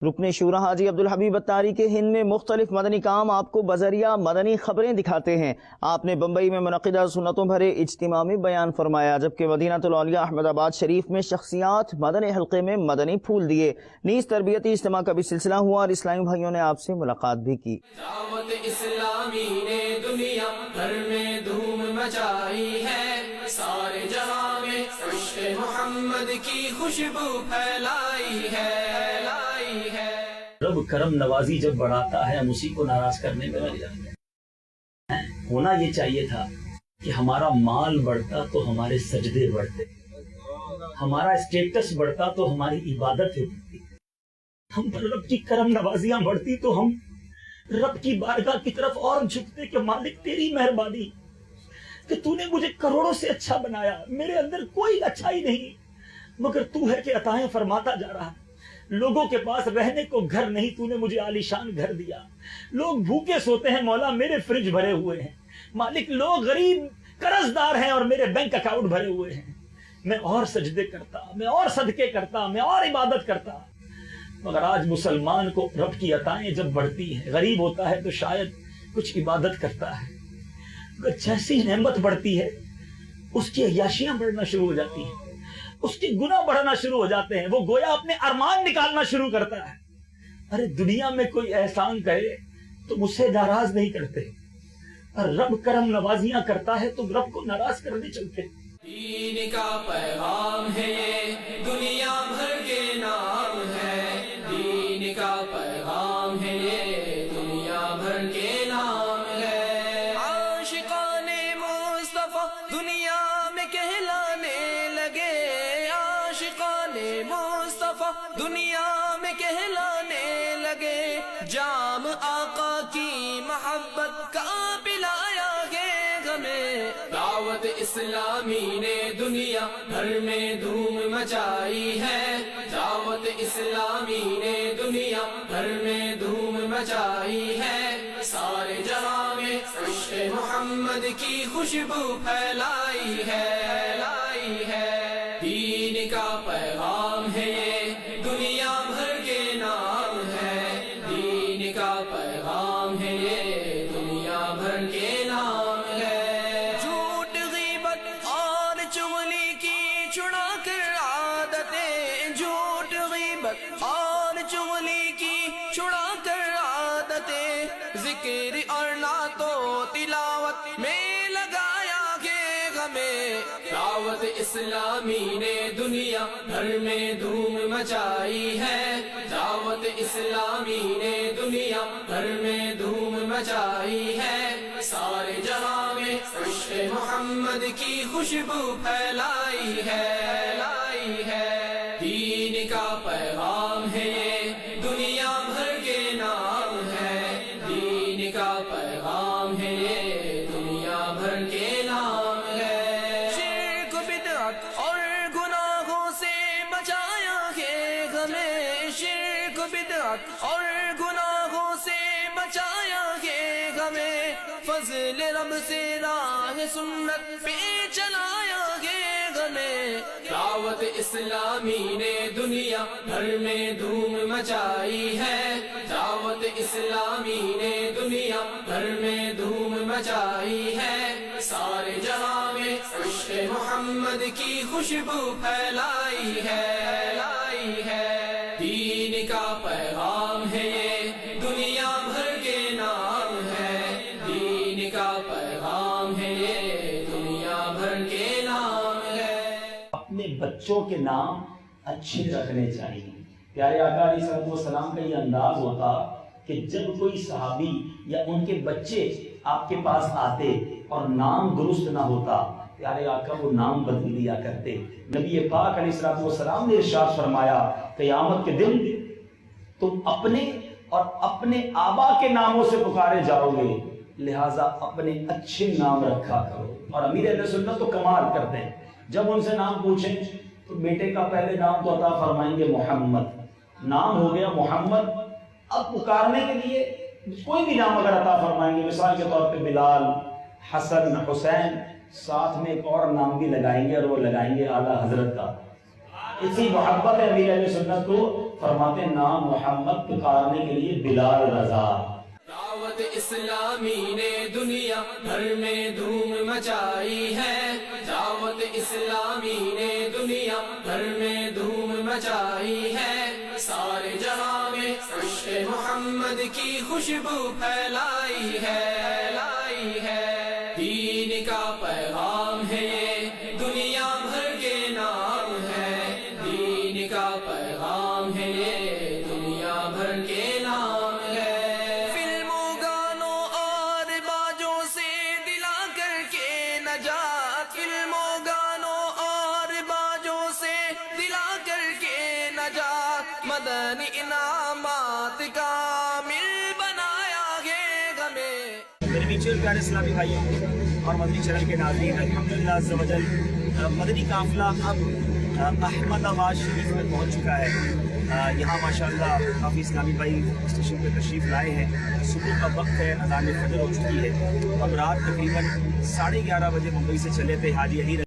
رکن شورا حاجی عبدالحبیب اتاری کے ہند میں مختلف مدنی کام آپ کو بذریعہ مدنی خبریں دکھاتے ہیں۔ آپ نے بمبئی میں منعقدہ سنتوں بھرے اجتماع میں بیان فرمایا، جبکہ مدینہ الاولیاء احمد آباد شریف میں شخصیات مدنی حلقے میں مدنی پھول دیے۔ نیز تربیتی اجتماع کا بھی سلسلہ ہوا اور اسلامی بھائیوں نے آپ سے ملاقات بھی کی۔ دعوت اسلامی نے دنیا بھر میں دھوم مچائی ہے، سارے جہاں میں عشق محمد کی خوشبو پھیلائی ہے۔ رب کرم نوازی جب بڑھاتا ہے ہم اسی کو ناراض کرنے میں لگ جاتے ہیں۔ ہونا یہ چاہیے تھا کہ ہمارا مال بڑھتا تو ہمارے سجدے بڑھتے، ہمارا اسٹیٹس بڑھتا تو ہماری عبادت بڑھتی، ہم پر رب کی کرم نوازیاں بڑھتی تو ہم رب کی بارگاہ کی طرف اور جھکتے کہ مالک تیری مہربانی کہ تو نے مجھے کروڑوں سے اچھا بنایا، میرے اندر کوئی اچھائی نہیں مگر تو ہے کہ عطائیں فرماتا جا رہا ہے۔ لوگوں کے پاس رہنے کو گھر نہیں، تو نے مجھے عالیشان گھر دیا۔ لوگ بھوکے سوتے ہیں مولا، میرے فریج بھرے ہوئے ہیں۔ مالک لوگ غریب قرض دار ہیں اور میرے بینک اکاؤنٹ بھرے ہوئے ہیں۔ میں اور سجدے کرتا، میں اور صدقے کرتا، میں اور عبادت کرتا، مگر آج مسلمان کو رب کی عطائیں جب بڑھتی ہیں، غریب ہوتا ہے تو شاید کچھ عبادت کرتا ہے، مگر جیسی نعمت بڑھتی ہے اس کی عیاشیاں بڑھنا شروع ہو جاتی ہیں، اس کے گناہ بڑھنا شروع ہو جاتے ہیں، وہ گویا اپنے ارمان نکالنا شروع کرتا ہے۔ ارے دنیا میں کوئی احسان کرے تو مجھ سے ناراض نہیں کرتے، اور رب کرم نوازیاں کرتا ہے تو رب کو ناراض کرنے چلتے۔ دین کا پیغام ہے یہ، دنیا بھر کے نام ہے، دین کا پیغام ہے یہ، دنیا بھر کے نام ہے۔ عاشقان مصطفیٰ دنیا میں کہلانے لگے، عاشقان مصطفیٰ دنیا میں کہلانے لگے، جام آقا کی محبت کا پلایا گے ہمیں۔ دعوت اسلامی نے دنیا بھر میں دھوم مچائی ہے، دعوت اسلامی نے دنیا بھر میں دھوم مچائی ہے، سارے جہاں میں عشق محمد کی خوشبو پھیلائی ہے۔ دین کا پیغام ہے یہ، دنیا بھر کے نام ہے، دین کا پیغام ہے یہ، دنیا بھر کے نام ہے۔ جھوٹ غیبت اور چغلی کی چھڑا کر عادتیں، جھوٹ غیبت اور چغلی کی چھڑا کر عادتیں، ذکر اور نعت و تلاوت میں لگایا گے ہمیں۔ دعوت اسلامی نے دنیا بھر میں دھوم مچائی ہے، دعوت اسلامی نے دنیا بھر میں دھوم مچائی ہے، سارے جہاں میں عشق محمد کی خوشبو پھیلائی ہے۔ دین کا پیغام ہے یہ، دنیا بھر کے نام ہے، دین کا پیغام ہے یہ، دنیا بھر کے نام ہے۔ شرک بدعت اور گناہوں سے بچایا ہے ہمیں، شرک بدعت اور گناہوں سے بچایا ہے ہمیں، فضل رب سے راہ سنت پہ چلایا ہے ہمیں۔ دعوت اسلامی نے دنیا بھر میں دھوم مچائی ہے، دعوت اسلامی نے دنیا بھر میں دھوم مچائی ہے، سارے جہاں میں عشق محمد کی خوشبو پھیلائی ہے۔ دین کا پیغام ہے یہ، دنیا بھر کے نام ہے، دین کا پیغام ہے یہ، دنیا بھر کے نام ہے۔ اپنے بچوں کے نام اچھے رکھنے چاہیے۔ پیارے آقا علیہ السلام کا یہ انداز ہوتا کہ جب کوئی صحابی یا ان کے بچے آپ کے پاس آتے اور نام درست نہ ہوتا، پیارے آقا وہ نام بدل دیا کرتے۔ نبی پاک علیہ السلام نے ارشاد فرمایا، قیامت کے دن تم اپنے اور اپنے آبا کے ناموں سے پکارے جاؤ گے، لہٰذا اپنے اچھے نام رکھا کرو۔ اور امیر اہل سنت تو کمال کرتے ہیں، جب ان سے نام پوچھیں تو بیٹے کا پہلے نام تو عطا فرمائیں گے محمد، نام ہو گیا محمد، اب پکارنے کے لیے کوئی بھی نام اگر عطا فرمائیں گے، مثال کے طور پہ بلال، حسن، حسین، ساتھ میں ایک اور نام بھی لگائیں گے اور وہ لگائیں گے اعلیٰ حضرت کا۔ اسی محبت امیر اہل سنت کو فرماتے ہیں نام محمد پکارنے کے لیے بلال رضا. دعوت اسلامی نے دنیا بھر میں دھوم مچائی ہے. دعوت اسلامی نے دنیا بھر میں دھوم مچائی ہے. سارے جہاں میں عشق محمد کی خوشبو پھیلائی ہے. دین کا پیغام ہے یہ دنیا بھر کے نام ہے. دین کا پیغام ہے یہ دنیا بھر کے نام ہے. فلموں گانوں اور باجوں سے دلا کر کے نجات. فلموں گانوں اور باجوں سے دلا کر کے نجات. مدنی انعامات کا مل بنایا ہے ہمیں. میرے میچر پیارے اسلامی بھائیوں اور مدنی چینل کے ناظرین، الحمدللہ عز و جل مدنی قافلہ اب احمد آباد شریف میں پہنچ چکا ہے. یہاں ماشاءاللہ کافی اسلامی بھائی اسٹیشن پہ تشریف لائے ہیں. صبح کا وقت ہے، اذان فجر ہو چکی ہے. اب رات تقریباً 11:30 بجے ممبئی سے چلے تھے حاجی علی